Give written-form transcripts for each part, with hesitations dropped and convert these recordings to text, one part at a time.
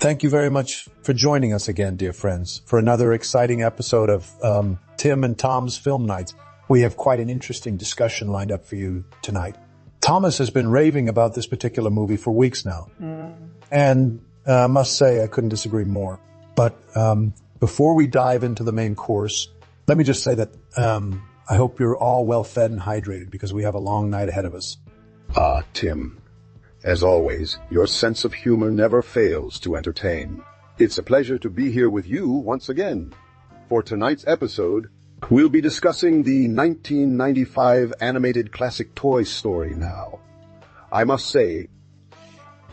Thank you very much for joining us again, dear friends, for another exciting episode of Tim and Tom's Film Nights. We have quite an interesting discussion lined up for you tonight. Thomas has been raving about this particular movie for weeks now. And I must say I couldn't disagree more. But before we dive into the main course, let me just say that I hope you're all well fed and hydrated because we have a long night ahead of us. Tim. As always, your sense of humor never fails to entertain. It's a pleasure to be here with you once again. For tonight's episode, we'll be discussing the 1995 animated classic Toy Story now. I must say,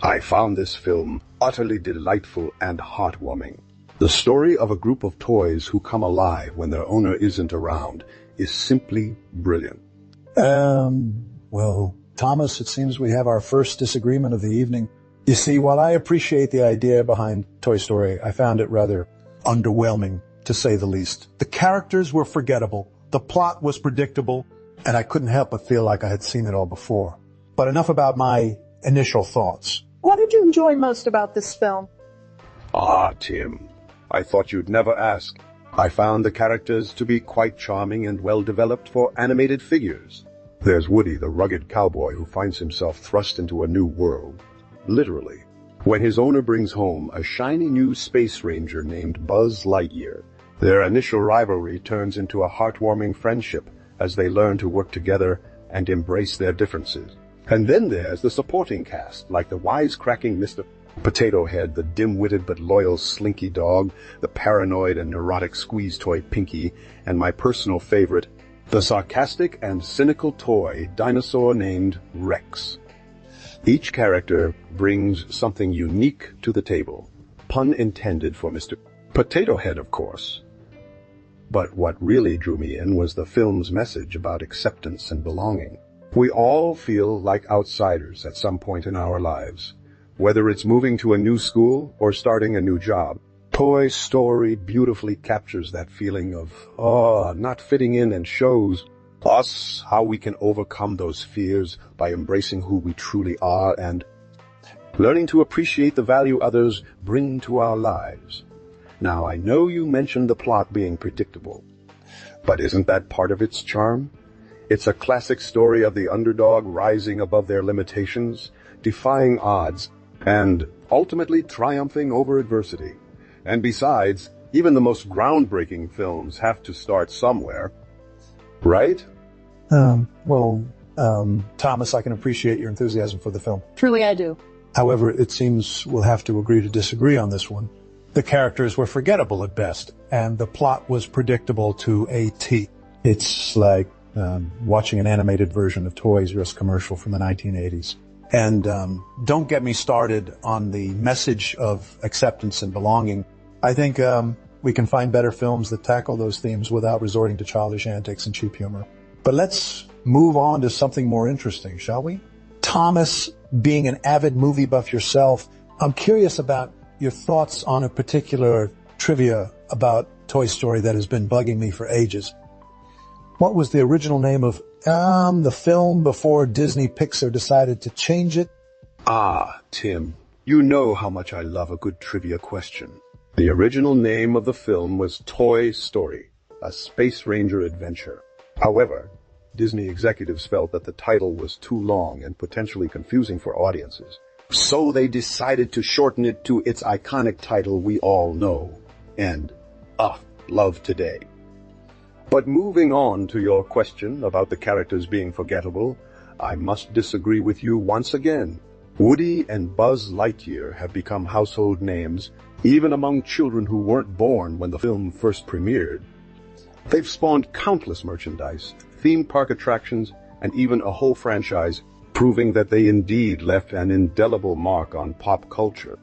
I found this film utterly delightful and heartwarming. The story of a group of toys who come alive when their owner isn't around is simply brilliant. Well, Thomas, it seems we have our first disagreement of the evening. You see, while I appreciate the idea behind Toy Story, I found it rather underwhelming, to say the least. The characters were forgettable, the plot was predictable, and I couldn't help but feel like I had seen it all before. But enough about my initial thoughts. What did you enjoy most about this film? Tim, I thought you'd never ask. I found the characters to be quite charming and well-developed for animated figures. There's Woody, the rugged cowboy who finds himself thrust into a new world, literally, when his owner brings home a shiny new space ranger named Buzz Lightyear. Their initial rivalry turns into a heartwarming friendship as they learn to work together and embrace their differences. And then there's the supporting cast, like the wisecracking Mr. Potato Head, the dim-witted but loyal Slinky Dog, the paranoid and neurotic squeeze toy Pinky, and my personal favorite, the sarcastic and cynical toy dinosaur named Rex. Each character brings something unique to the table. Pun intended for Mr. Potato Head, of course. But what really drew me in was the film's message about acceptance and belonging. We all feel like outsiders at some point in our lives, whether it's moving to a new school or starting a new job. Toy Story beautifully captures that feeling of, not fitting in and shows us how we can overcome those fears by embracing who we truly are and learning to appreciate the value others bring to our lives. Now, I know you mentioned the plot being predictable, but isn't that part of its charm? It's a classic story of the underdog rising above their limitations, defying odds, and ultimately triumphing over adversity. And besides, even the most groundbreaking films have to start somewhere, right? Thomas, I can appreciate your enthusiasm for the film. Truly I do. However, it seems we'll have to agree to disagree on this one. The characters were forgettable at best, and the plot was predictable to a T. It's like watching an animated version of Toys R Us commercial from the 1980s. And don't get me started on the message of acceptance and belonging. I think we can find better films that tackle those themes without resorting to childish antics and cheap humor. But let's move on to something more interesting, shall we? Thomas, being an avid movie buff yourself, I'm curious about your thoughts on a particular trivia about Toy Story that has been bugging me for ages. What was the original name of the film before Disney Pictures decided to change it? Tim, you know how much I love a good trivia question. The original name of the film was Toy Story, a Space Ranger adventure. However, Disney executives felt that the title was too long and potentially confusing for audiences. So they decided to shorten it to its iconic title we all know, and love today. But moving on to your question about the characters being forgettable, I must disagree with you once again. Woody and Buzz Lightyear have become household names, even among children who weren't born when the film first premiered. They've spawned countless merchandise, theme park attractions, and even a whole franchise, proving that they indeed left an indelible mark on pop culture.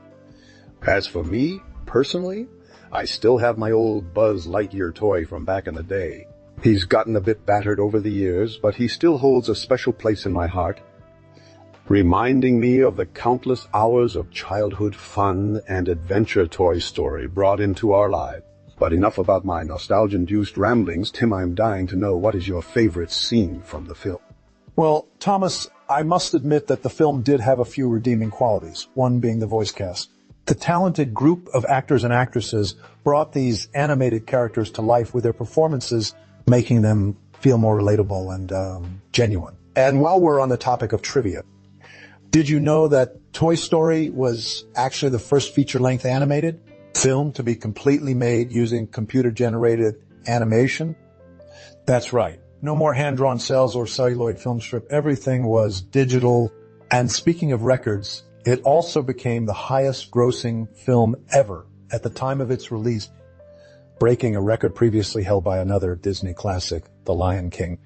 As for me, personally, I still have my old Buzz Lightyear toy from back in the day. He's gotten a bit battered over the years, but he still holds a special place in my heart, reminding me of the countless hours of childhood fun and adventure Toy Story brought into our lives. But enough about my nostalgia-induced ramblings. Tim, I'm dying to know, what is your favorite scene from the film? Well, Thomas, I must admit that the film did have a few redeeming qualities, one being the voice cast. The talented group of actors and actresses brought these animated characters to life with their performances, making them feel more relatable and genuine. And while we're on the topic of trivia, did you know that Toy Story was actually the first feature-length animated film to be completely made using computer-generated animation? That's right. No more hand-drawn cells or celluloid film strip. Everything was digital. And speaking of records, it also became the highest-grossing film ever at the time of its release, breaking a record previously held by another Disney classic, The Lion King.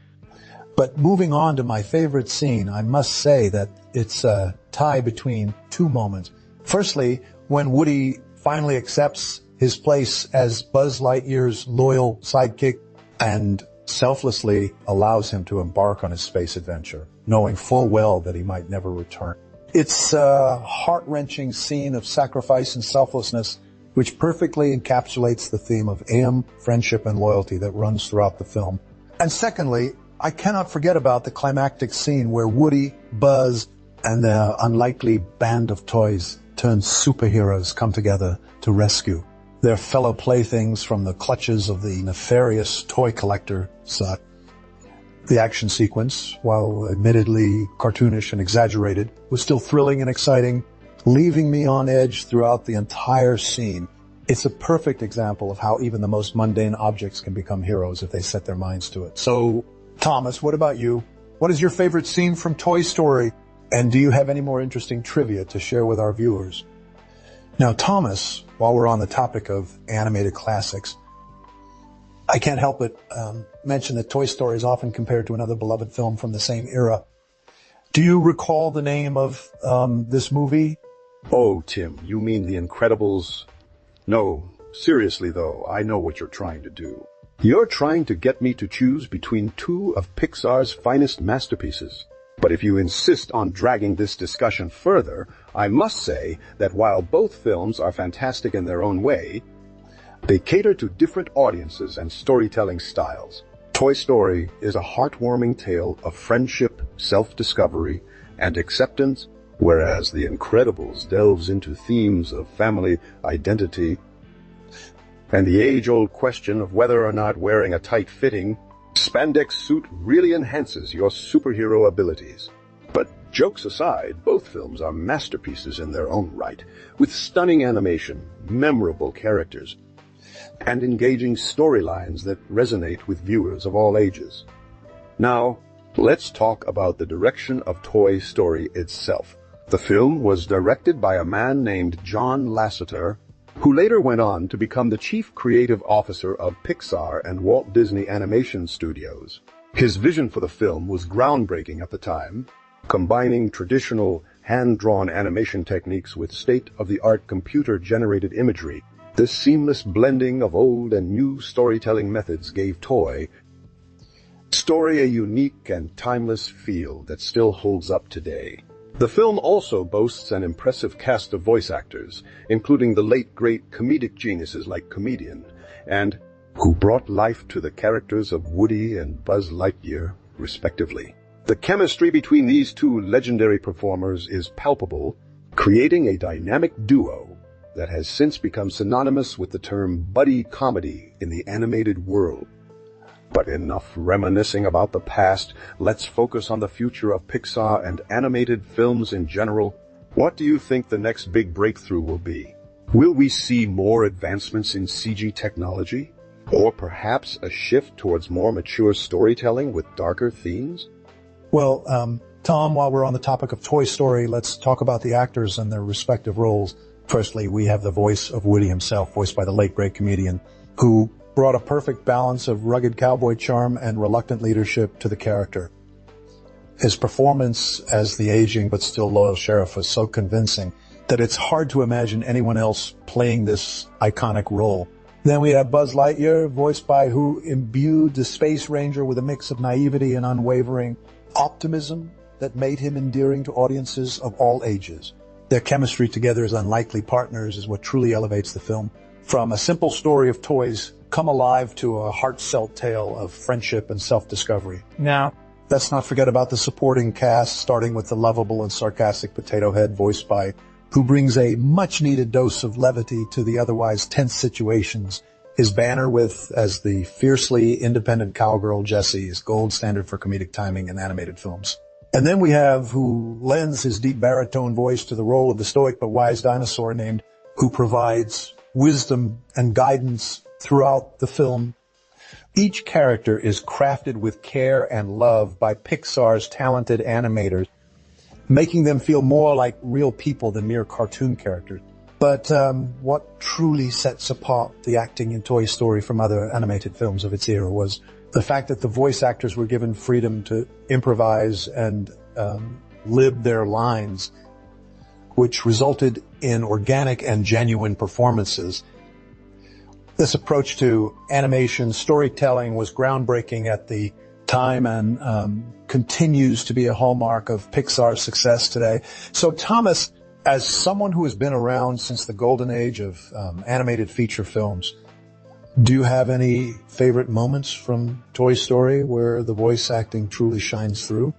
But moving on to my favorite scene, I must say that it's a tie between two moments. Firstly, when Woody finally accepts his place as Buzz Lightyear's loyal sidekick and selflessly allows him to embark on his space adventure, knowing full well that he might never return. It's a heart-wrenching scene of sacrifice and selflessness, which perfectly encapsulates the theme of aim, friendship, and loyalty that runs throughout the film. And secondly, I cannot forget about the climactic scene where Woody, Buzz, and the unlikely band of toys turned superheroes come together to rescue their fellow playthings from the clutches of the nefarious toy collector Sut. The action sequence, while admittedly cartoonish and exaggerated, was still thrilling and exciting, leaving me on edge throughout the entire scene. It's a perfect example of how even the most mundane objects can become heroes if they set their minds to it. So, Thomas, what about you? What is your favorite scene from Toy Story? And do you have any more interesting trivia to share with our viewers? Now, Thomas, while we're on the topic of animated classics, I can't help but mention that Toy Story is often compared to another beloved film from the same era. Do you recall the name of this movie? Oh, Tim, you mean The Incredibles? No, seriously though, I know what you're trying to do. You're trying to get me to choose between two of Pixar's finest masterpieces. But if you insist on dragging this discussion further, I must say that while both films are fantastic in their own way, they cater to different audiences and storytelling styles. Toy Story is a heartwarming tale of friendship, self-discovery, and acceptance, whereas The Incredibles delves into themes of family, identity, and the age-old question of whether or not wearing a tight-fitting spandex suit really enhances your superhero abilities. But jokes aside, both films are masterpieces in their own right, with stunning animation, memorable characters, and engaging storylines that resonate with viewers of all ages. Now, let's talk about the direction of Toy Story itself. The film was directed by a man named John Lasseter, who later went on to become the chief creative officer of Pixar and Walt Disney Animation Studios. His vision for the film was groundbreaking at the time, combining traditional hand-drawn animation techniques with state-of-the-art computer-generated imagery. This seamless blending of old and new storytelling methods gave Toy Story a unique and timeless feel that still holds up today. The film also boasts an impressive cast of voice actors, including the late great comedic geniuses like Comedian, and who brought life to the characters of Woody and Buzz Lightyear, respectively. The chemistry between these two legendary performers is palpable, creating a dynamic duo that has since become synonymous with the term buddy comedy in the animated world. But enough reminiscing about the past, let's focus on the future of Pixar and animated films in general. What do you think the next big breakthrough will be? Will we see more advancements in CG technology? Or perhaps a shift towards more mature storytelling with darker themes? Well, Tom, while we're on the topic of Toy Story, let's talk about the actors and their respective roles. Firstly, we have the voice of Woody himself, voiced by the late great Comedian, who brought a perfect balance of rugged cowboy charm and reluctant leadership to the character. His performance as the aging but still loyal sheriff was so convincing that it's hard to imagine anyone else playing this iconic role. Then we have Buzz Lightyear, voiced by who imbued the Space Ranger with a mix of naivety and unwavering optimism that made him endearing to audiences of all ages. Their chemistry together as unlikely partners is what truly elevates the film. From a simple story of toys come alive to a heartfelt tale of friendship and self-discovery. Now, let's not forget about the supporting cast, starting with the lovable and sarcastic Potato Head, voiced by who brings a much-needed dose of levity to the otherwise tense situations. His banner with, as the fiercely independent cowgirl Jessie, is gold standard for comedic timing in animated films. And then we have who lends his deep baritone voice to the role of the stoic but wise dinosaur named, who provides wisdom and guidance throughout the film. Each character is crafted with care and love by Pixar's talented animators, making them feel more like real people than mere cartoon characters. But what truly sets apart the acting in Toy Story from other animated films of its era was the fact that the voice actors were given freedom to improvise and lib their lines, which resulted in organic and genuine performances. This approach to animation storytelling was groundbreaking at the time and continues to be a hallmark of Pixar's success today. So Thomas, as someone who has been around since the golden age of animated feature films, do you have any favorite moments from Toy Story where the voice acting truly shines through?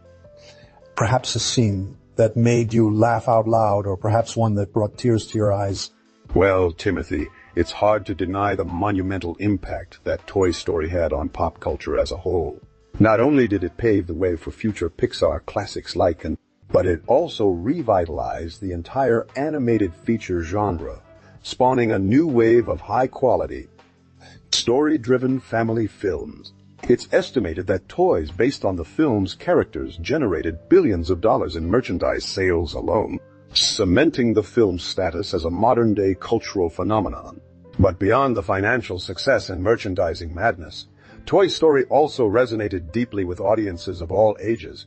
Perhaps a scene that made you laugh out loud, or perhaps one that brought tears to your eyes? Well, Timothy, it's hard to deny the monumental impact that Toy Story had on pop culture as a whole. Not only did it pave the way for future Pixar classics like it, but it also revitalized the entire animated feature genre, spawning a new wave of high-quality, story-driven family films. It's estimated that toys based on the film's characters generated billions of dollars in merchandise sales alone, cementing the film's status as a modern-day cultural phenomenon. But beyond the financial success and merchandising madness, Toy Story also resonated deeply with audiences of all ages,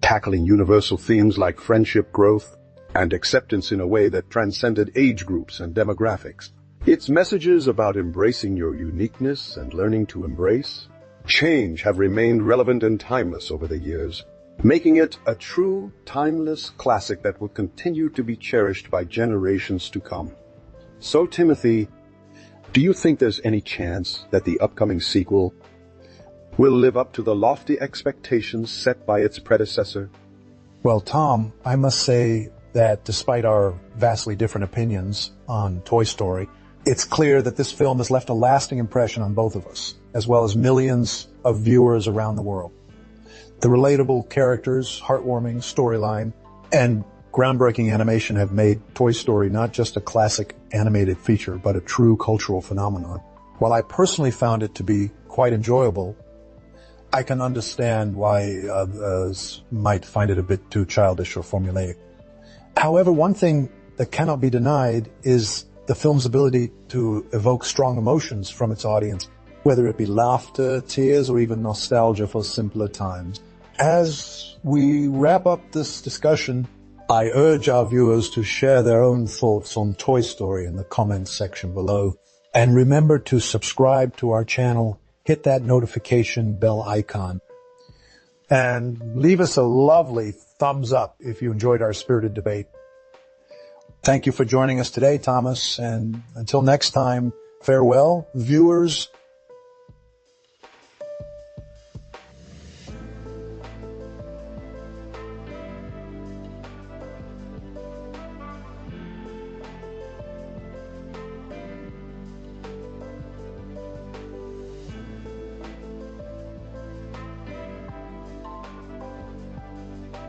tackling universal themes like friendship, growth, and acceptance in a way that transcended age groups and demographics. Its messages about embracing your uniqueness and learning to embrace change have remained relevant and timeless over the years, making it a true, timeless classic that will continue to be cherished by generations to come. So, Timothy, do you think there's any chance that the upcoming sequel will live up to the lofty expectations set by its predecessor? Well, Tom, I must say that despite our vastly different opinions on Toy Story, it's clear that this film has left a lasting impression on both of us, as well as millions of viewers around the world. The relatable characters, heartwarming storyline, and groundbreaking animation have made Toy Story not just a classic animated feature, but a true cultural phenomenon. While I personally found it to be quite enjoyable, I can understand why others might find it a bit too childish or formulaic. However, one thing that cannot be denied is the film's ability to evoke strong emotions from its audience, whether it be laughter, tears, or even nostalgia for simpler times. As we wrap up this discussion, I urge our viewers to share their own thoughts on Toy Story in the comments section below. And remember to subscribe to our channel, hit that notification bell icon, and leave us a lovely thumbs up if you enjoyed our spirited debate. Thank you for joining us today, Thomas, and until next time, farewell, viewers